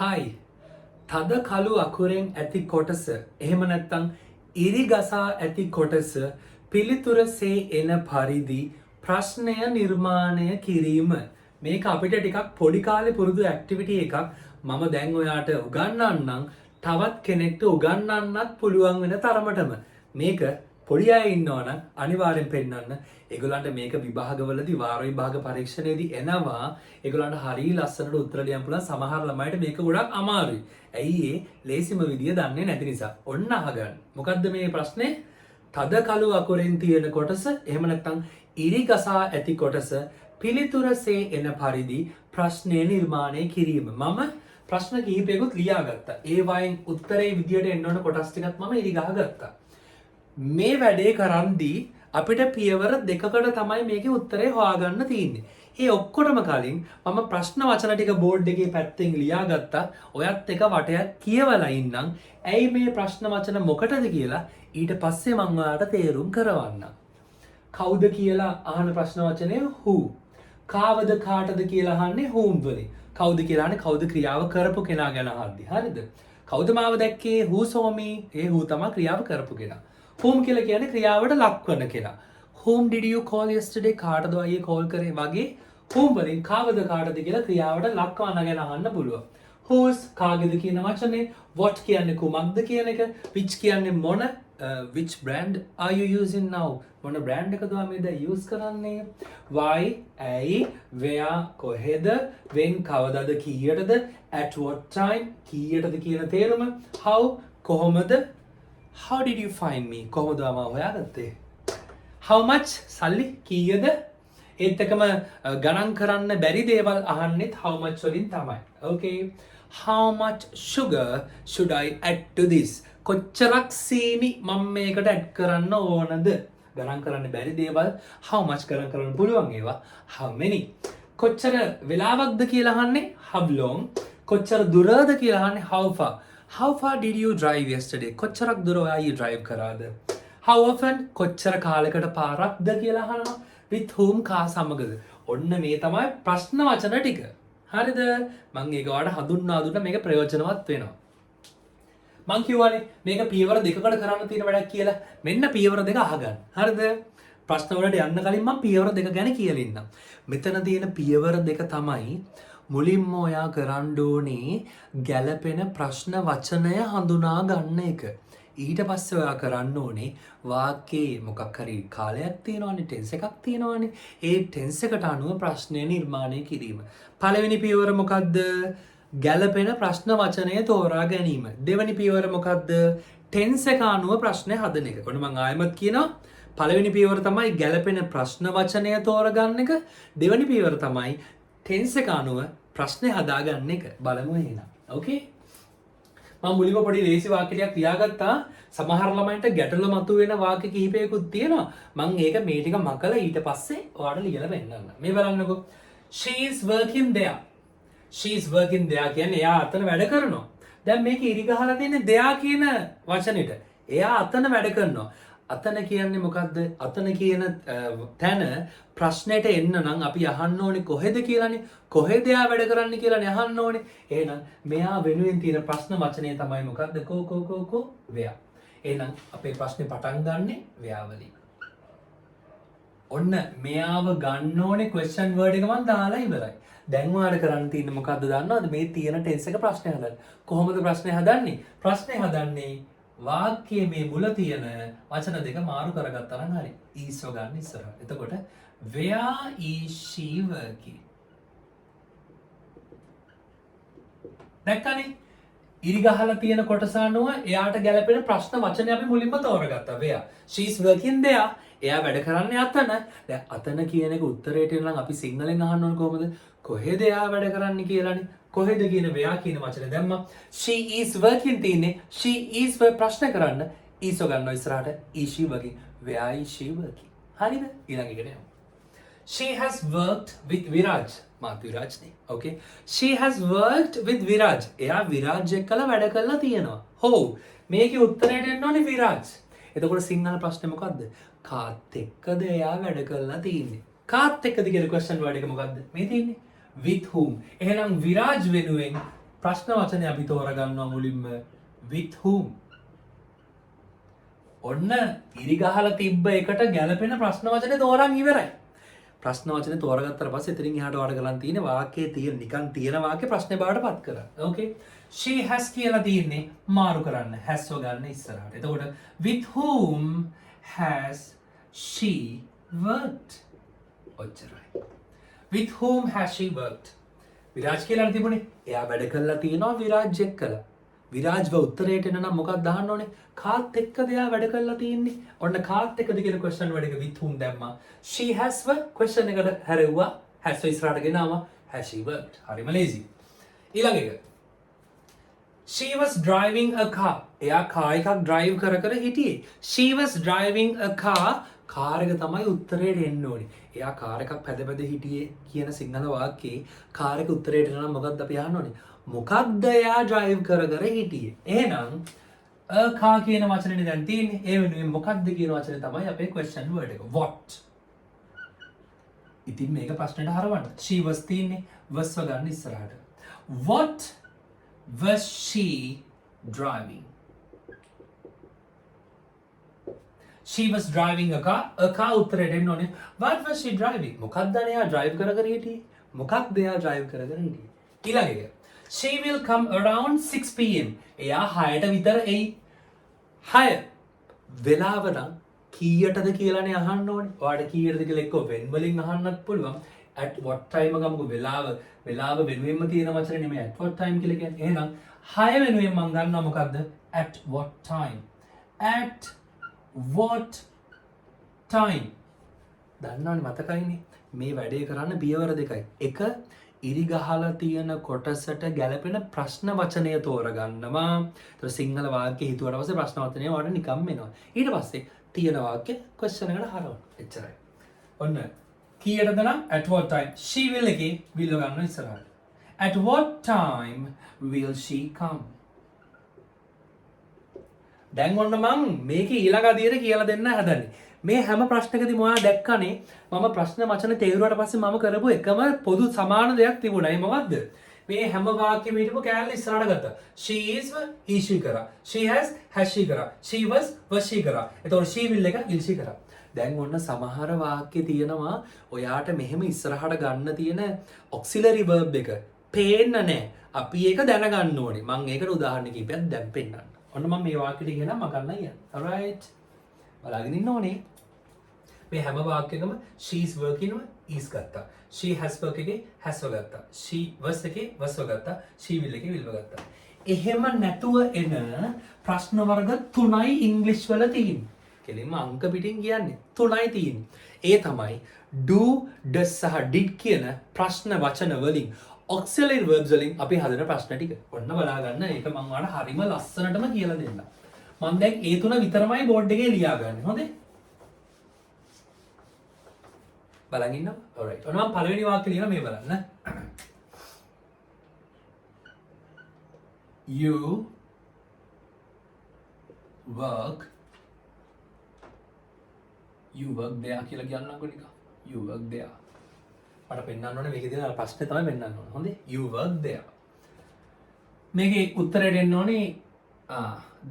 හයි තද කළු අකුරෙන් ඇති කොටස එහෙම නැත්නම් ඉරි ගසා ඇති කොටස පිළිතුරසේ එන පරිදි ප්‍රශ්නය නිර්මාණය කිරීම මේක අපිට ටිකක් පොඩි කාලේ පුරුදු ඇක්ටිවිටි එකක් මම දැන් ඔයාට උගන්වන්නම් තවත් කෙනෙක්ට උගන්වන්නත් පුළුවන් වෙන තරමටම මේක පොඩි අය ඉන්නවනම් අනිවාර්යෙන් පෙන්නන්න ඒගොල්ලන්ට මේක විභාගවලදී වාර විභාග පරීක්ෂණයේදී එනවා ඒගොල්ලන්ට හරිය ලස්සනට උත්තර ලියන්න පුළුවන් සමහර ළමයිට මේක ගොඩක් අමාරුයි. ඇයි ඒ ලේසිම විදිය දන්නේ නැති නිසා. ඔන්න අහගන්න. මොකද්ද මේ ප්‍රශ්නේ? තද කළු අකුරෙන් තියෙන කොටස එහෙම නැත්නම් ඉරි ගසා ඇති කොටස පිළිතුරසේ එන පරිදි ප්‍රශ්නය නිර්මාණය කිරීම. මම ප්‍රශ්න කිහිපයකුත් ලියාගත්තා. ඒ වයින් උත්තරේ විදියට එන්න ඕන කොටස් ටිකත් මම ඉරි ගහගත්තා. මේ වැඩේ කරන්දී අපිට පියවර දෙකකට තමයි මේකේ උත්තරේ හොයාගන්න තියෙන්නේ. ඒ ඔක්කොටම කලින් මම ප්‍රශ්න වචන ටික බෝඩ් එකේ පැත්තෙන් ලියාගත්තා. ඔයත් එක වටයක් කියවලා ඉන්නම්. ඇයි මේ ප්‍රශ්න වචන මොකටද කියලා ඊට පස්සේ මම ඔයාලට තේරුම් කරවන්නම්. කවුද කියලා අහන ප්‍රශ්න වචනය who. කාවද කාටද කියලා අහන්නේ whom වලින්. කවුද කියලා අහන්නේ කවුද ක්‍රියාව කරපු කෙනා ගැන අහද්දි. හරිද? කවුද මාව දැක්කේ? who saw me. A who තමයි ක්‍රියාව කරපු කෙනා. whom කියලා කියන්නේ ක්‍රියාවට ලක්වන කෙනා. whom did you call yesterday? කාටද අයියේ කෝල් කරේ වගේ whom වලින් කාවද කාටද කියලා ක්‍රියාවට ලක්වන ගැන අහන්න පුළුවන්. whose කාගේද කියන වචනේ what කියන්නේ කුමක්ද කියන එක which කියන්නේ මොන which brand are you using now? මොන brand එකද මේ දැන් use කරන්නේ? why ඇයි where කොහෙද when කවදද කීයටද at what time කීයටද කියන තේරුම how කොහොමද how did you find me කොහොමද මම හොයාගත්තේ how much සල්ලි කීයද ඒත් එකම ගණන් කරන්න බැරි දේවල් අහන්නෙත් how much වලින් තමයි okay how much sugar should I add to this කොච්චරක් සීනි මම මේකට ඇඩ් කරන්න ඕනද ගණන් කරන්න බැරි දේවල් how much ගණන් කරන්න පුළුවන් ඒවා how many කොච්චර වෙලාවක්ද කියලා අහන්නේ how long කොච්චර දුරද කියලා අහන්නේ how far did you drive yesterday කොච්චරක් දුර ඔයා drive කරාද how often කොච්චර කාලයකට පාරක්ද කියලා අහනවා with whom කා සමගද ඔන්න මේ තමයි ප්‍රශ්න වචන ටික හරිද මම ඒක ඔයාලට හඳුන්වා දුන්නා මේක ප්‍රයෝජනවත් වෙනවා මං කියවනේ මේක පියවර දෙකකට කරන්න තියෙන වැඩක් කියලා මෙන්න පියවර දෙක අහගන්න හරිද ප්‍රශ්න වලට යන්න කලින් මම පියවර දෙක ගැන කියලා ඉන්නම් මෙතන තියෙන පියවර දෙක තමයි මුලින්ම ඔයා කරන්න ඕනේ ගැළපෙන ප්‍රශ්න වචනය හඳුනා ගන්න එක. ඊට පස්සේ ඔයා කරන්න ඕනේ වාක්‍යයේ මොකක් හරි කාලයක් තියෙනවනේ ටෙන්ස් එකක් තියෙනවනේ. ඒ ටෙන්ස් එකට අනුව ප්‍රශ්නය නිර්මාණය කිරීම. පළවෙනි පියවර මොකද්ද? ගැළපෙන ප්‍රශ්න වචනය තෝරා ගැනීම. දෙවෙනි පියවර මොකද්ද? ටෙන්ස් එක අනුව ප්‍රශ්නය හදන එක. ඔන්න මම ආයෙමත් කියනවා පළවෙනි පියවර තමයි ගැළපෙන ප්‍රශ්න වචනය තෝරගන්න එක. දෙවෙනි පියවර තමයි ටෙන්ස් එක අනුව ප්‍රශ්නේ හදාගන්න එක බලමු එහෙනම්. ඕකේ? මම මුලින්ම පොඩි ලේසි වාක්‍ය ටිකක් ලියාගත්තා. සමහර ළමයින්ට ගැටලු මතුවෙන වාක්‍ය කිහිපයකුත් තියෙනවා. මම ඒක මේ ටික මකලා ඊට පස්සේ ඔයාලට ලියලා පෙන්නන්න. මේ බලන්නකෝ. She is working there. She is working there කියන්නේ එයා අතන වැඩ කරනවා. දැන් මේක ඉරි ගහලා තියෙන්නේ there කියන වචනෙට. එයා අතන වැඩ කරනවා. අතන කියන්නේ මොකද්ද? අතන කියන තැන ප්‍රශ්නෙට එන්න නම් අපි අහන්න ඕනේ කොහෙද කියලානේ. කොහෙද එයා වැඩ කරන්නේ කියලානේ අහන්න ඕනේ. එහෙනම් මෙයා වෙනුවෙන් තියෙන ප්‍රශ්න වචනේ තමයි මොකද්ද? කෝ where. එහෙනම් අපේ ප්‍රශ්නේ පටන් ගන්නෙ where වලින්. ඔන්න මෙයාව ගන්න ඕනේ question word එක මම දාලා ඉවරයි. දැන් ඔයාලට කරන්න තියෙන්නේ මොකද්ද දන්නවද? මේ තියෙන tense එක ප්‍රශ්නේ හදන්න. කොහොමද ප්‍රශ්නේ හදන්නේ? ප්‍රශ්නේ හදන්නේ වාක්‍යයේ මේ මුල තියෙන වචන දෙක මාරු කරගත්තා නම් හරි. ඊස්ව ගන්න ඉස්සරහට. එතකොට where is she working? දැක්කනේ? ඉරි ගහලා තියෙන කොටස අනුව එයාට ගැලපෙන ප්‍රශ්න වචනේ අපි මුලින්ම තෝරගත්තා. where she is working there. එයා වැඩ කරන්නේ අතන. දැන් අතන කියන එක උත්තරේට එන නම් අපි සිංහලෙන් අහන්න ඕන කොහොමද? කොහෙද එයා වැඩ කරන්නේ කියලානේ. කොහෙද කියන where කියන වචනේ දැම්මා. she is working තියෙන්නේ. she is ප්‍රශ්න කරන්න is ගන්නවා ඉස්සරහට. is she working? where is she working? හරිද? ඊළඟ එකට යමු. she has worked with Viraj. මාත් විරාජ් නේ. okay. she has worked with Viraj. එයා විරාජ් එක්කලා වැඩ කරලා තියෙනවා. හොව්. මේකේ උත්තරයට එන්න ඕනේ විරාජ්. එතකොට සිංහල ප්‍රශ්නේ මොකද්ද? කාත් එක්කද එයා වැඩ කරලා තියෙන්නේ? කාත් එක්කද කියන question word එක මොකද්ද? මේ තියෙන්නේ with whom. එහෙනම් විරාජ් වෙනුවෙන් ප්‍රශ්න වචනය අපි තෝරගන්නවා මුලින්ම with whom. ඔන්න ඉරිගහලා තිබ්බ එකට ගැලපෙන ප්‍රශ්න වචනේ තෝරන් ඉවරයි. ප්‍රශ්න වචනේ තෝරගත්තට පස්සේ එතනින් එහාට වට කරලා තියෙන වාක්‍යයේ තියෙන නිකන් තියෙන වාක්‍ය ප්‍රශ්නේ බාට පත් කරා. ඕකේ. she has කියලා තියෙන්නේ මාරු කරන්න. has ගන්න ඉස්සරහට. එතකොට with whom has she worked? ඔච්චරයි. with whom has she worked? Viraj කියලා තිබුණේ. එයා වැඩ කළා තියෙනවා විරාජ් එක්කලා. විරාජ්ව උත්තරයට එන නම් මොකක්ද දාන්න ඕනේ? කාත් එක්කද එයා වැඩ කරලා තියෙන්නේ? ඔන්න කාත් එක්කද කියන question වලට with whom දැම්මා. she has worked question එකට හැරෙව්වා. has ඉස්සරහට ගෙනාවා. has she worked? හරිම lazy. ඊළඟ එක. she was driving a car. එයා car එකක් drive කර කර හිටියේ. she was driving a car. Car එක තමයි උත්තරයට එන්න ඕනේ. එයා කාර් එකක් පැද හිටියේ කියන සිංහල වාක්‍යයේ කාර් එක උත්තරයට එන නම් මොකක්ද අපි අහන්න ඕනේ? මොකක්ද එයා drive කර කර හිටියේ? එහෙනම් a car කියන වචනේ දැන් තියෙන්නේ. ඒ වෙනුවෙන් මොකක්ද කියන වචනේ තමයි අපේ question word එක. what. ඉතින් මේක ප්‍රශ්නෙට හරවන්න. she was තියෙන්නේ was ගන්න ඉස්සරහට. what was she driving? She was driving a car. A car උත්තරයට එන්න ඕනේ. What was she driving? මොකක්ද එයා drive කර කර හිටියේ? මොකක්ද එයා drive කර කර හිටියේ? ඊළඟ එක. She will come around 6 pm. එයා 6ට විතර එයි. 6 වෙලාව නම් කීයටද කියලානේ අහන්න ඕනේ. ඔයාලට කීයටද කියලා එක්ක when වලින් අහන්නත් පුළුවන්. at what time ගමුකෝ වෙලාව වෙනුවෙන්ම තියෙන වචනේ නෙමෙයි at what time කියලා කියන්නේ. එහෙනම් 6 වෙනුවෙන් මම ගන්නවා මොකක්ද? at what time. at what time. දන්නවනේ මතකයිනේ. මේ වැඩේ කරන්න පියවර දෙකයි. එක ඉරිගහලා තියෙන කොටසට ගැලපෙන ප්‍රශ්න වචනය තෝරගන්නවා. ඒතර සිංහල වාක්‍ය හිතුවට පස්සේ ප්‍රශ්න වචනය වලට නිකම් එනවා. ඊට පස්සේ තියෙන වාක්‍ය question එකට හරවන්න. එච්චරයි. ඔන්න කීයටද නම් at what time she will එකේ will ගන්න ඉස්සරහට. at what time will she come? දැන් ඔන්න මං මේකේ ඊළඟ අදියර කියලා දෙන්න හදන්නේ. මේ හැම ප්‍රශ්නකදී මොයා දැක්කනේ මම ප්‍රශ්න වචන තේරුවාට පස්සේ මම කරපු එකම පොදු සමාන දෙයක් තිබුණා. ඒ මොකද්ද? මේ හැම වාක්‍යෙම හිටපු කෑල්ල ඉස්සරහට ගත්තා. she is he she කරා. she has she කරා. she was she කරා. එතකොට she will එක will she කරා. දැන් ඔන්න සමහර වාක්‍ය තියෙනවා ඔයාට මෙහෙම ඉස්සරහට ගන්න තියෙන auxiliary verb එක පේන්න නැහැ. අපි ඒක දැනගන්න ඕනේ. මම ඒකට උදාහරණ කිහිපයක් දැන් පෙන්නන්න. ඔන්න මම මේ වාක්‍යෙට කියනවා මම ගන්න යන්න. alright. බලාගෙන ඉන්න ඕනේ. මේ හැම වාක්‍යයකම she is working is ගත්තා. she has work එකේ has ගත්තා. she was එකේ was ගත්තා. she will එකේ will ගත්තා. එහෙම නැතුව එන ප්‍රශ්න වර්ග 3යි ඉංග්‍රීසි වල තියෙන්නේ. කෙලින්ම අංක පිටින් කියන්නේ 3යි තියෙන්නේ. ඒ තමයි do does සහ did කියන ප්‍රශ්න වචන වලින් auxiliary verbs වලින් අපි හදන ප්‍රශ්න ටික. ඔන්න බලා ගන්න. ඒක මම ඔයාලට හරිම ලස්සනටම කියලා දෙන්නම්. මම දැන් ඒ තුන විතරමයි බෝඩ් එකේ ලියාගන්නේ. හොඳේ? බලන් ඉන්නවා. alright. ඔන්න මම පළවෙනි වාක්‍ය ලියන මේ බලන්න. You work there කියලා කියන්නම්කො නිකන්. You work there. මට පෙන්වන්න ඕනේ මේකේ තියෙන ප්‍රශ්නේ තමයි පෙන්වන්න ඕනේ. හොඳේ? You work there. මේකේ උත්තරයට එන්න ඕනේ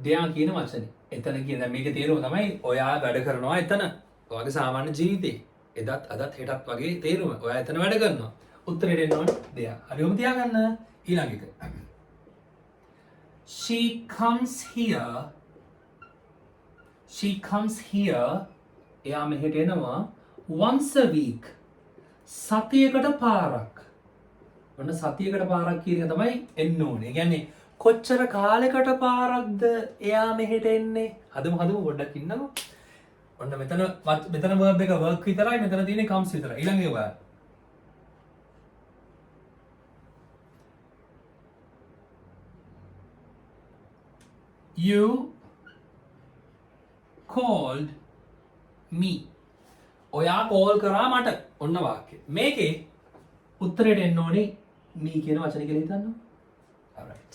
there කියන වචනේ. එතන කියන දැන් මේකේ තේරුම තමයි ඔයා වැඩ කරනවා එතන. ඔයාගේ සාමාන්‍ය ජීවිතේ. එදත් අදත් හෙටත් වගේ තේරුම. ඔයා එතන වැඩ කරනවා. උත්තරයට එන්න ඕනේ there. හරිවම තියාගන්න. ඊළඟ එක. She comes here. එයා මෙහෙට එනවා once a week. සතියකට පාරක්. ඔන්න සතියකට පාරක් කියන එක තමයි එන්න ඕනේ. ඒ කියන්නේ කොච්චර කාලයකට පාරක්ද එයා මෙහෙට එන්නේ? හදමු පොඩ්ඩක් ඉන්නකෝ. ඔන්න මෙතන verb එක work විතරයි, මෙතන තියෙන්නේ comes විතරයි. ඊළඟ ඒවා. You called me. ඔයා කෝල් කරා මට. ඔන්න වාක්‍ය. මේකේ උත්තරයට එන්න ඕනේ me කියන වචනේ කියලා හිතන්න. alright.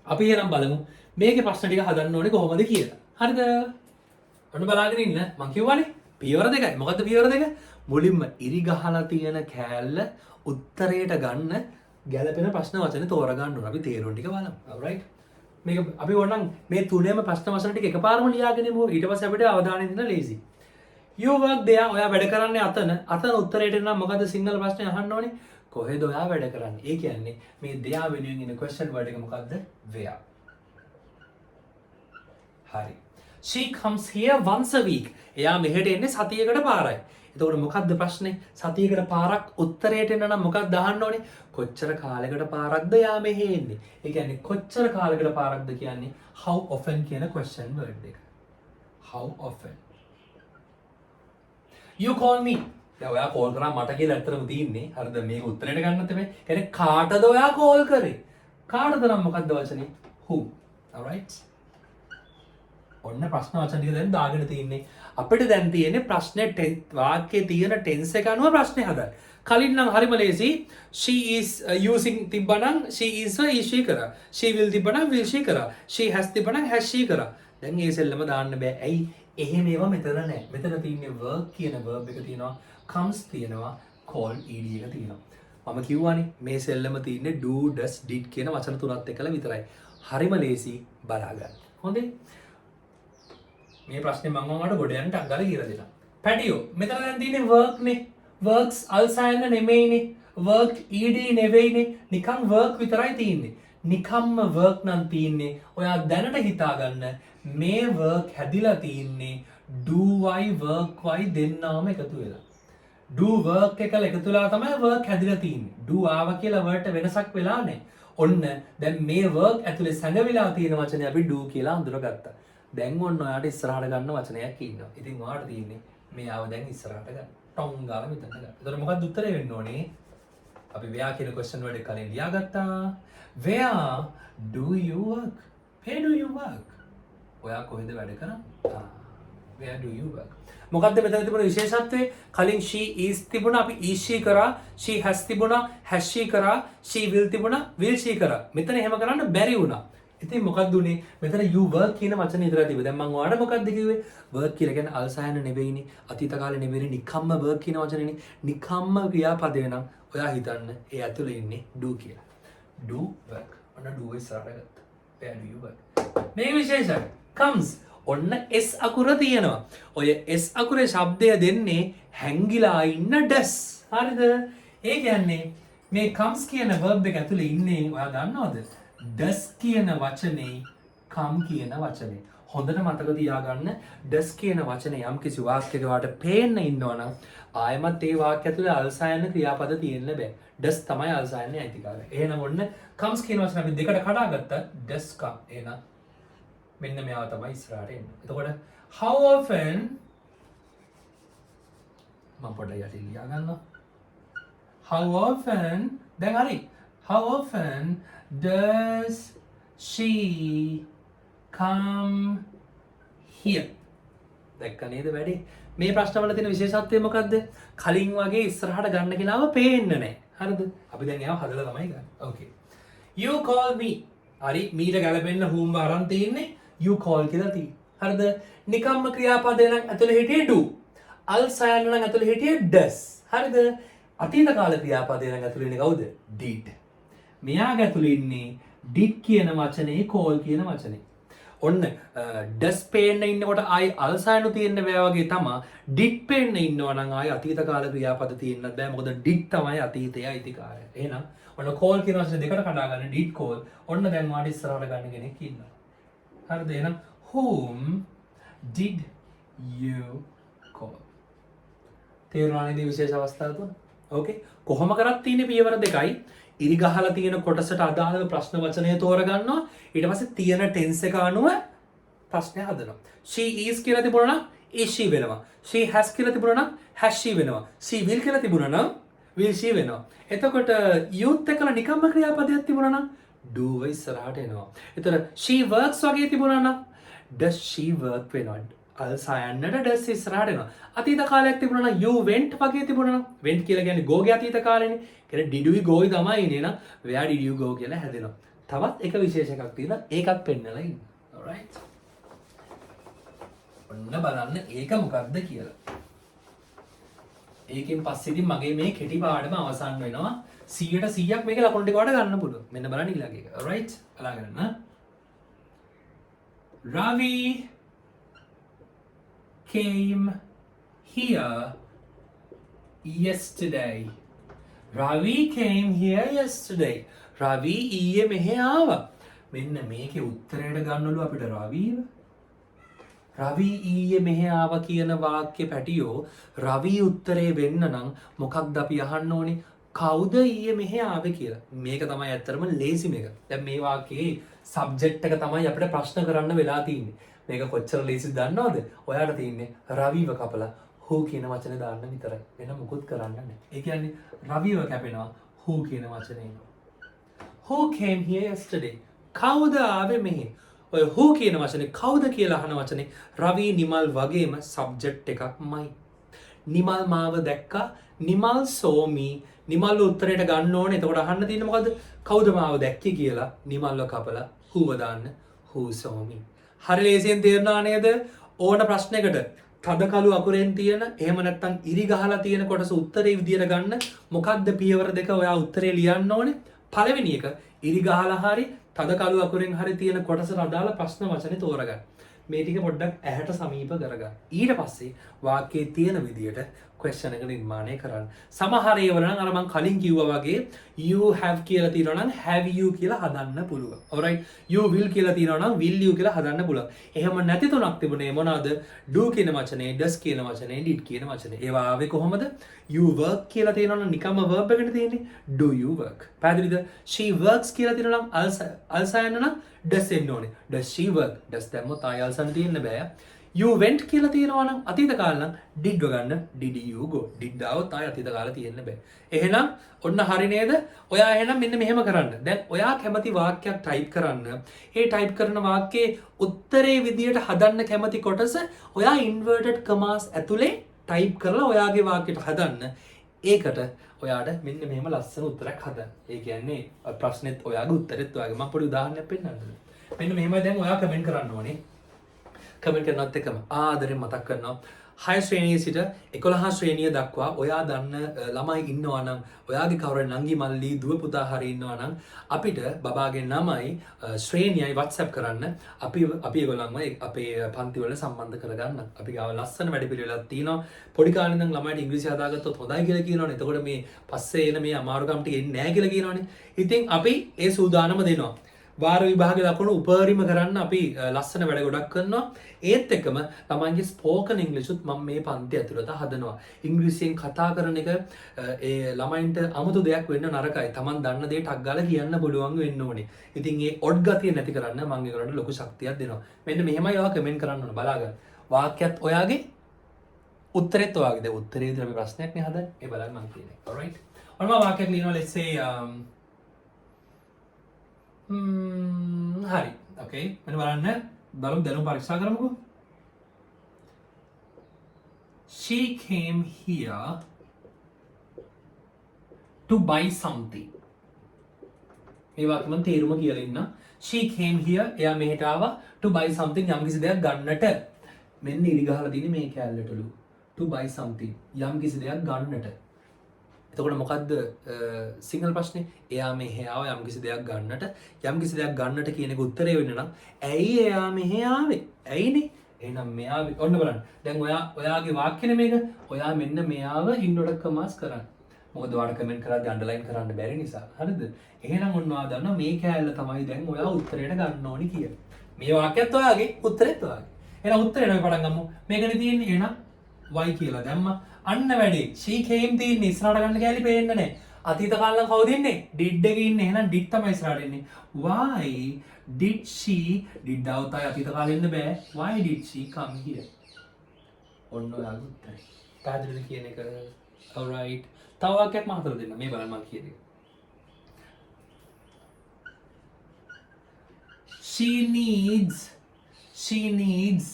අපි එහෙනම් බලමු මේකේ ප්‍රශ්න ටික හදන්න ඕනේ කොහොමද කියලා. හරිද? ඔන්න බලාගෙන ඉන්න. මම කියවනේ පියවර දෙකයි. මොකද්ද පියවර දෙක? මුලින්ම ඉරි ගහලා තියෙන කෑල්ල උත්තරයට ගන්න ගැලපෙන ප්‍රශ්න වචන තෝරගන්න ඕන. අපි තේරුම් ටික බලමු. alright. මේක අපි ඕනනම් මේ තුනේම ප්‍රශ්න වචන ටික එකපාරම ලියාගෙන ඉමු. ඊට පස්සේ අපිට අවධානය දෙන්න ලේසි. you work there. ඔයා වැඩ කරන්නේ අතන උත්තරයට නම් මොකද සිංහල ප්‍රශ්නේ අහන්න ඕනේ? කොහෙද ඔයා වැඩ කරන්නේ? ඒ කියන්නේ මේ there වෙනුවෙන් ඉන්න question word එක මොකද්ද? where. හරි. She comes here once a week. එයා මෙහෙට එන්නේ සතියකට පාරයි. එතකොට මොකද්ද ප්‍රශ්නේ? සතියකට පාරක් උත්තරයට එන්න නම් මොකක්ද අහන්න ඕනේ? කොච්චර කාලයකට පාරක්ද එයා මෙහෙ එන්නේ? ඒ කියන්නේ කොච්චර කාලයකට පාරක්ද කියන්නේ how often කියන question word එක. how often. You call me. දැන් ඔයා කෝල් කරා මට කියලා ඇත්තටම තියෙන්නේ. හරිද? මේක උත්තරයට ගන්න තමයි. කියන්නේ කාටද ඔයා කෝල් කරේ? කාටද නම් මොකද්ද වචනේ? who. alright. ඔන්න ප්‍රශ්න වචන ටික දැන් දාගෙන තියෙන්නේ. අපිට දැන් තියෙන්නේ ප්‍රශ්නේ වාක්‍යයේ තියෙන ටෙන්ස් එක අනුව ප්‍රශ්නේ හදන්න. කලින් නම් හරිම ලේසි. she is using තිබ්බනම් she is she කරා. she will තිබ්බනම් will she කරා. she has තිබ්බනම් has she කරා. දැන් මේ සෙල්ලම දාන්න බෑ. ඇයි? එහෙම ඒවා මෙතන නැහැ. මෙතන තියෙන්නේ work කියන verb එක තියෙනවා. comes තියෙනවා. call ed එක තියෙනවා. මම කිව්වානේ මේ සෙල්ලම තියෙන්නේ do does did කියන වචන තුනත් එක්කලා විතරයි. හරිම ලේසි බලා ගන්න. හොඳේ? මේ ප්‍රශ්නේ මම ඔයාලට ගොඩ යන්න ටක් ගාලා කියලා දෙනවා. පැටියෝ මෙතන දැන් තියෙන්නේ work නේ. works අල්සයන්න නෙමෙයිනේ. work ed නෙවෙයිනේ. නිකන් work විතරයි තියෙන්නේ. නිකම්ම work නම් තියෙන්නේ. ඔයා දැනට හිතාගන්න මේ work හැදිලා තියෙන්නේ do y work y දෙන්නාම එකතු වෙලා. do work එකල එකතු වෙලා තමයි work හැදිලා තියෙන්නේ. do ආවා කියලා word වෙනසක් වෙලා නැහැ. ඔන්න දැන් මේ work ඇතුලේ සැඟවිලා තියෙන වචනේ අපි do කියලා හඳුනගත්තා. දැන් ඔන්න ඔයාට ඉස්සරහට ගන්න වචනයක් ඉන්නවා. ඉතින් ඔයාට තියෙන්නේ මේ ආව දැන් ඉස්සරහට ගන්න. ටොං ගාලා මෙතන ගන්න. එතකොට මොකක්ද උත්තරේ වෙන්න ඕනේ? අපි where කියන question word එක කලින් ලියාගත්තා. Where do you work? Where do you work? ඔයා කොහෙද වැඩ කරන්නේ? Where do you work? මොකද්ද මෙතන තිබුණ විශේෂත්වය? කලින් she is තිබුණා අපි is she කරා. she has තිබුණා has she කරා. she will තිබුණා will she කරා. මෙතන එහෙම කරන්න බැරි වුණා. ඉතින් මොකක්ද උනේ? මෙතන you work කියන වචනේ විතරයි තිබ්බේ. දැන් මම ඔයාලට මොකක්ද කිව්වේ? work කියලා කියන්නේ අල්සයන නෙවෙයිනේ. අතීත කාලේ නෙවෙයිනේ. නිකම්ම work කියන වචනේනේ. නිකම්ම ක්‍රියාපදේ නම් ඔයා හිතන්න ඒ ඇතුලේ ඉන්නේ do කියලා. do work. ඔන්න do ඉස්සරහට ගත්තා. Where do you work? මේ විශේෂයි. comes. ඔන්න s අකුර තියෙනවා. ඔය s අකුරේ શબ્දය දෙන්නේ හැංගිලා ඉන්න does. හරිද? ඒ කියන්නේ මේ comes කියන verb එක ඇතුලේ ඉන්නේ ඔයා දන්නවද? does කියන වචනේ come කියන වචනේ. හොඳට මතක තියාගන්න does කියන වචනේ යම් කිසි වාක්‍යයක වාට පේන්න ඉන්නවනම් ආයමත් ඒ වාක්‍ය ඇතුලේ අල්සයන ක්‍රියාපද තියෙන්න බෑ. does තමයි අල්සයන්නේ අයිතිකාරය. එහෙනම් ඔන්න comes කියන වචන අපි දෙකට කඩාගත්තා. does come. එහෙනම් මෙන්න මෙයාව තමයි ඉස්සරහට එන්නේ. එතකොට how often මම පොඩ්ඩක් යටින් ලියා ගන්නවා. how often දැන් හරි. how often does she come here? දැක්ක නේද වැඩි? මේ ප්‍රශ්නවල තියෙන විශේෂත්වය මොකද්ද? කලින් වගේ ඉස්සරහට ගන්න කෙනාව පේන්නේ නැහැ. හරිද? අපි දැන් එයාව හදලා තමයි ගන්න. okay. you call me. හරි මීට ගැලපෙන්න whom වරන් තියෙන්නේ you call කියලා තියෙන්නේ. හරිද? නිකම්ම ක්‍රියාපදේ නම් ඇතුලේ හිටියේ do. අල්සයන නම් ඇතුලේ හිටියේ does. හරිද? අතීත කාල ක්‍රියාපදේ නම් ඇතුලේ ඉන්නේ කවුද? did. මෙයාගේ ඇතුලේ ඉන්නේ did කියන වචනේ call කියන වචනේ. ඔන්න does පේන්න ඉන්නකොට ආයි අල්සයන තියෙන්න බෑ වගේ තමයි did පේන්න ඉන්නවා නම් ආයි අතීත කාල ක්‍රියාපද තියෙන්නත් බෑ. මොකද did තමයි අතීතයේ අයිතිකාරය. එහෙනම් ඔන්න call කියන වචනේ දෙකට කඩා ගන්න did call. ඔන්න දැන් වාට ඉස්සරහට ගන්න කෙනෙක් ඉන්නවා. හරිද? එහෙනම් whom did you call? තේරුණා නේද විශේෂ අවස්ථාව තුන? ඕකේ. කොහොම කරත් තියෙන්නේ පියවර දෙකයි. ඉරි ගහලා තියෙන කොටසට අදාළව ප්‍රශ්න වචනය තෝරගන්නවා. ඊට පස්සේ තියෙන ටෙන්ස් එක අනුව ප්‍රශ්නය හදනවා. she is කියලා තිබුණා නම් is she වෙනවා. she has කියලා තිබුණා නම් has she වෙනවා. she will කියලා තිබුණා නම් will she වෙනවා. එතකොට youth එකලා නිකම්ම ක්‍රියාපදයක් තිබුණා නම් do ඉස්සරහට එනවා. එතකොට she works වගේ තිබුණා නම් does she work වෙනවා. අල්සයන්නට does ඉස්සරහට එනවා. අතීත කාලයක් තිබුණා නම් you went වගේ තිබුණා නම් went කියලා කියන්නේ go ගේ අතීත කාලෙනේ. කියන්නේ did we go තමයි ඉන්නේ නම් where did you go කියලා හැදෙනවා. තවත් එක විශේෂ එකක් තියෙනවා. ඒකත් පෙන්නලා ඉන්නවා. alright. ඔන්න බලන්න ඒක මොකක්ද කියලා. ඒකෙන් පස්සේ ඉතින් මගේ මේ කෙටි පාඩම අවසන් වෙනවා. 100% මේක ලකුණු ටික වඩ ගන්න පුළුවන්. මෙන්න බලන්න ඊළඟ එක. alright. බලාගන්න. Ravi came here yesterday. Ravi came here yesterday. Ravi ඊයේ මෙහෙ ආවා. මෙන්න මේකේ උත්තරයට ගන්නලු අපිට රවිව. රවි ඊයේ මෙහෙ ආවා කියන වාක්‍ය පැටියෝ රවි උත්තරේ වෙන්න නම් මොකක්ද අපි අහන්න ඕනේ? කවුද ඊයේ මෙහෙ ආවේ කියලා. මේක තමයි ඇත්තටම ලේසිම එක. දැන් මේ වාක්‍යයේ සබ්ජෙක්ට් එක තමයි අපිට ප්‍රශ්න කරන්න වෙලා තියෙන්නේ. මේක කොච්චර ලේසිද දන්නවද? ඔයාලට තියෙන්නේ රවිව කපලා who කියන වචනේ දාන්න විතරයි. වෙන මොකුත් කරන්න නැහැ. ඒ කියන්නේ රවිව කැපෙනවා who කියන වචනේ එනවා. Who came here yesterday? කවුද ආවේ මෙහෙ? ඔය who කියන වචනේ කවුද කියලා අහන වචනේ රවි නිමල් වගේම සබ්ජෙක්ට් එකක්මයි. නිමල් මාව දැක්කා. Nimal saw me. නිමල් උත්තරයට ගන්න ඕනේ. එතකොට අහන්න තියෙන්නේ මොකද්ද? කවුද මාව දැක්කේ කියලා නිමල්ව කපලා whoව දාන්න who saw me. හරි ලේසියෙන් තේරුණා නේද? ඕන ප්‍රශ්නයකට තද කළු අකුරෙන් තියෙන එහෙම නැත්නම් ඉරි ගහලා තියෙන කොටස උත්තරේ විදියට ගන්න මොකක්ද පියවර දෙක ඔයා උත්තරේ ලියන්න ඕනේ. පළවෙනි එක ඉරි ගහලා හරි තද කළු අකුරෙන් හරි තියෙන කොටසට අදාළ ප්‍රශ්න වචනේ තෝරගන්න. මේ ටික පොඩ්ඩක් ඇහැට සමීප කරගන්න. ඊට පස්සේ වාක්‍යයේ තියෙන විදියට question එක නිර්මාණය කරන්න. සමහර ඒවා නම් අර මම කලින් කිව්වා වගේ you have කියලා තියෙනවා නම් have you කියලා හදන්න පුළුවන්. alright you will කියලා තියෙනවා නම් will you කියලා හදන්න පුළුවන්. එහෙම නැති තුනක් තිබුණේ මොනවාද? do කියන වචනේ, does කියන වචනේ, did කියන වචනේ. ඒවා ආවේ කොහොමද? you work කියලා තියෙනවා නම් නිකම්ම verb එකට තියෙන්නේ do you work. පැහැදිලිද? she works කියලා තියෙනවා නම් also යන්න නම් does එන්න ඕනේ. does she work? does දැම්මොත් ආය also තියෙන්න බෑ. you went කියලා තියෙනවා නම් අතීත කාල නම් did ගන්න did you go. did දාවොත් ආය අතීත කාල තියෙන්න බෑ. එහෙනම් ඔන්න හරි නේද? ඔයා එහෙනම් මෙන්න මෙහෙම කරන්න. දැන් ඔයා කැමති වාක්‍යයක් ටයිප් කරන්න. ඒ ටයිප් කරන වාක්‍යයේ උත්තරේ විදියට හදන්න කැමති කොටස ඔයා inverted commas ඇතුලේ ටයිප් කරලා ඔයාගේ වාක්‍යයට හදන්න. ඒකට ඔයාට මෙන්න මෙහෙම ලස්සන උත්තරයක් හදන්න. ඒ කියන්නේ ප්‍රශ්නෙත් ඔයාගේ උත්තරෙත් ඔයාගේ. මම පොඩි උදාහරණයක් පෙන්නන්නද? මෙන්න මෙහෙමයි දැන් ඔයා කමෙන්ට් කරන්න ඕනේ. කමෙන්ට් කරනත් එකම ආදරෙන් මතක් කරනවා 6 ශ්‍රේණියේ සිට 11 ශ්‍රේණිය දක්වා ඔයා දන්න ළමයි ඉන්නවා නම් ඔයාගේ කවුරු නංගි මල්ලි දුව පුතා හරි ඉන්නවා නම් අපිට බබාගේ නමයි ශ්‍රේණියයි WhatsApp කරන්න අපි ඒගොල්ලන්ව අපේ පන්ති වල සම්බන්ධ කරගන්න. අපි ගාව ලස්සන වැඩ පිළිවෙලක් තියෙනවා. පොඩි කාලේ ඉඳන් ළමයිට ඉංග්‍රීසි හදාගත්තොත් හොඳයි කියලා කියනවනේ. එතකොට මේ පස්සේ එන මේ අමාරුකම් ටික එන්නේ නැහැ කියලා කියනවනේ. ඉතින් අපි ඒ සූදානම දෙනවා. වාර විභාගේ ලකුණු උපරිම කරන්න අපි ලස්සන වැඩ ගොඩක් කරනවා. ඒත් එක්කම තමන්ගේ ස්පෝකන් ඉංග්‍රීසිත් මම මේ පන්ති ඇතුළත හදනවා. ඉංග්‍රීසියෙන් කතා කරන එක ඒ ළමයින්ට 아무තු දෙයක් වෙන්න නරකයි. තමන් දන්න දේ ටක් ගාලා කියන්න පුළුවන් වෙන්න ඕනේ. ඉතින් ඒ ඔඩ් ගතිය නැති කරන්න මම ඒකට ලොකු ශක්තියක් දෙනවා. මෙන්න මෙහෙමයි ඔයා කමෙන්ට් කරන්න ඕන බලාගන්න. වාක්‍යයත් ඔයාගේ උත්තරෙත් ඔයාගේ. දැන් උත්තරේ විතර අපි ප්‍රශ්නයක් නේ හදන්නේ. ඒ බලන්න මම කියන්නේ. alright. ඔන්න මම වාක්‍යයක් ලියනවා let's say හරි okay මෙන්න බලන්න බලමු දැනුම පරීක්ෂා කරමුකෝ. She came here to buy something. මේ වාක්‍යෙ මම තේරුම කියලා ඉන්න. She came here එයා මෙහෙට ආවා to buy something යම් කිසි දෙයක් ගන්නට. මෙන්න ඉරි ගහලා තියෙන්නේ මේ කැලලටලු. to buy something යම් කිසි දෙයක් ගන්නට. එතකොට මොකද්ද සිංහල ප්‍රශ්නේ? එයා මෙහෙ ආවා යම් කිසි දෙයක් ගන්නට. යම් කිසි දෙයක් ගන්නට කියන එක උත්තරේ වෙන්න නම් ඇයි එයා මෙහෙ ආවේ? ඇයිනේ? එහෙනම් මෙයා ඔන්න බලන්න. දැන් ඔයාගේ වාක්‍යනේ මේක. ඔයා මෙන්න මෙයාව inverted commas කරන්න. මොකද ඔයාලට කමෙන්ට් කරද්දී අන්ඩර්ලයින් කරන්න බැරි නිසා. හරිද? එහෙනම් ඔන්න ඔයා දන්නවා මේ කෑල්ල තමයි දැන් ඔයා උත්තරයට ගන්න ඕනි කියලා. මේ වාක්‍යයත් ඔයාගේ උත්තරෙත් ඔයාගේ. එහෙනම් උත්තරේට අපි පටන් ගමු. මේකනේ තියෙන්නේ එහෙනම් y කියලා දැම්මා. අන්න වැඩේ. she came තියෙන්නේ ඉස්සරහට ගන්න කැලි පේන්නේ නැහැ. අතීත කාලේ කවුද ඉන්නේ? did එකේ ඉන්නේ. එහෙනම් did තමයි ඉස්සරහට ඉන්නේ. why did she did આવතයි අතීත කාලේ ඉන්න බෑ. why did she come here? ඔන්න ඔයාගේ උත්තරේ. පැහැදිලිද කියන එක? alright. තව වාක්‍යයක් මම හදලා දෙන්න. මේ බලන්න මම කියන්නේ. She needs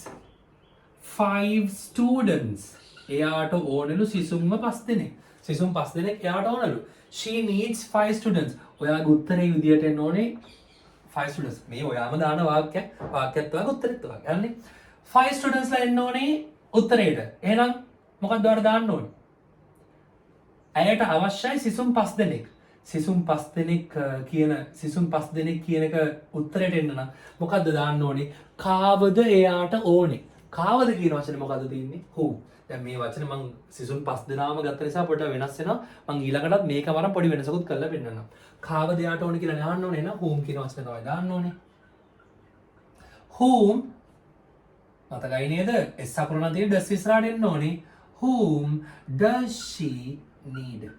5 students. එයාට ඕනලු සිසුන්ව 5 දෙනෙක්. සිසුන් 5 දෙනෙක් එයාට ඕනලු. She needs 5 students. ඔයාගේ උත්තරේ විදියට එන්න ඕනේ 5 students. මේ ඔයාම දාන වාක්‍යයක්. වාක්‍යයත් ඔයාගේ උත්තරෙත් ඔයාගේ. හරිනේ. 5 students ලා එන්න ඕනේ උත්තරේට. එහෙනම් මොකක්ද ඔයාලා දාන්න ඕනේ? ඇයට අවශ්‍යයි සිසුම් 5 දෙනෙක්. සිසුම් 5 දෙනෙක් කියන සිසුම් 5 දෙනෙක් කියන එක උත්තරයට එන්න නම් මොකද්ද දාන්න ඕනේ? කාවද එයාට ඕනේ. කාවද කියන වචනේ මොකද්ද තියෙන්නේ? who. දැන් මේ වචනේ මම සිසුම් 5 දෙනාම ගත්ත නිසා පොඩ්ඩක් වෙනස් වෙනවා. මම ඊළඟටත් මේක වරම් පොඩි වෙනසකුත් කරලා පෙන්නන්නම්. කාවද එයාට ඕනේ කියලා දාන්න ඕනේ නේද? whom කියන වචනේ තමයි දාන්න ඕනේ. whom මතකයි නේද? S අකුර නම් තියෙන does ඉස්සරහට එන්න ඕනේ. whom does she need?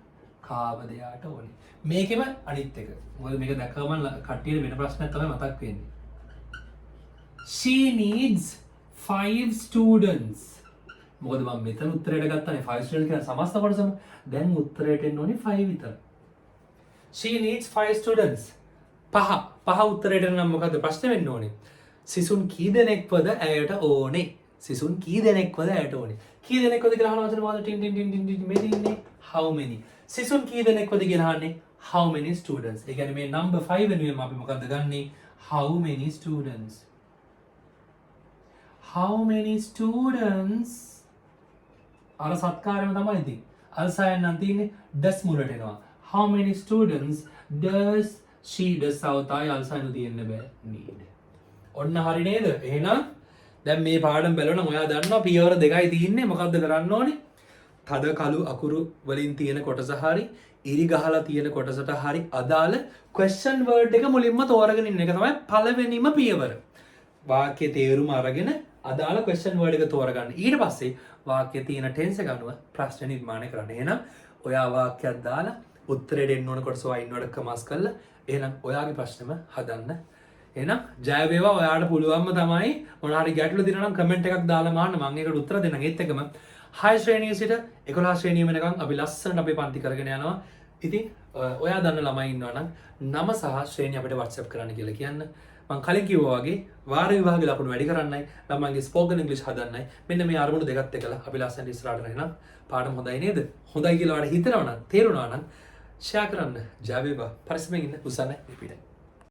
කාවද එයාට ඕනේ. මේකෙම අනිත් එක. මොකද මේක දැක්කම කට්ටියට වෙන ප්‍රශ්නයක් තමයි මතක් වෙන්නේ. She needs 5 students. මොකද මම මෙතන උත්තරයට ගත්තානේ 5 students කියන සමස්ත කොටසම. දැන් උත්තරයට එන්න ඕනේ 5 විතර. She needs 5 students. පහ උත්තරයට නම් මොකද්ද ප්‍රශ්නේ වෙන්න ඕනේ? සිසුන් කී දෙනෙක්වද ඇයට ඕනේ? සිසුන් කී දෙනෙක්වද ඇයට ඕනේ? කී දෙනෙක්වද කියලා අහන වචන මොකද්ද? ටින් ටින් ටින් ටින් මේ දින්නේ how many. සිසුන් කී දෙනෙක්වද කියලා අහන්නේ how many students. ඒ කියන්නේ මේ number 5 වෙනුවෙන් අපි මොකද්ද ගන්නෙ? how many students. how many students අර සත්කාරයම තමයි ඉතින්. අල්සයන් නම් තියෙන්නේ does මුලට එනවා. how many students does she does අවතයි අල්සයන් තියෙන්න බෑ need. ඔන්න හරි නේද? එහෙනම් දැන් මේ පාඩම් බලනවා ඔයා දන්නවා පියවර දෙකයි තියෙන්නේ. මොකද්ද කරන්න ඕනේ? තද කළු අකුරු වලින් තියෙන කොටස හරි ඉරි ගහලා තියෙන කොටසට හරි අදාළ question word එක මුලින්ම තෝරගෙන ඉන්න එක තමයි පළවෙනිම පියවර. වාක්‍යයේ තේරුම අරගෙන අදාළ question word එක තෝරගන්න. ඊට පස්සේ වාක්‍යයේ තියෙන tense එක අනුව ප්‍රශ්න නිර්මාණය කරන්න. එහෙනම් ඔයා වාක්‍යයක් දාලා උත්තරයට එන්න ඕන කොටස වයින් වලට කමස් කරලා එහෙනම් ඔයාගේ ප්‍රශ්නෙම හදන්න. එහෙනම් ජය වේවා. ඔයාට පුළුවන්ම තමයි මොන හරි ගැටලු තියෙනවා නම් කමෙන්ට් එකක් දාලා මාන්න මම ඒකට උත්තර දෙන්නම්. ඒත් එකම 6 ශ්‍රේණියේ සිට 11 ශ්‍රේණිය වෙනකන් අපි ලස්සනට අපේ පන්ති කරගෙන යනවා. ඉතින් ඔයා දන්න ළමයි ඉන්නවා නම් නම සහ ශ්‍රේණිය අපිට WhatsApp කරන්න කියලා කියන්න. මම කලින් කිව්වා වගේ වාර විභාග ලකුණු වැඩි කරන්නයි ළමයින්ගේ ස්පෝකන් ඉංග්‍රීසි හදන්නයි. මෙන්න මේ අරමුණු දෙකත් එක්කලා අපි ලස්සනට ඉස්සරහට යනවා. පාඩම හොඳයි නේද? හොඳයි කියලා ඔයාලට හිතෙනවා නම් තේරුණා නම් ෂෙයා කරන්න. ජය වේවා. පරිස්සමෙන් ඉන්න. උසන්න පිටින්.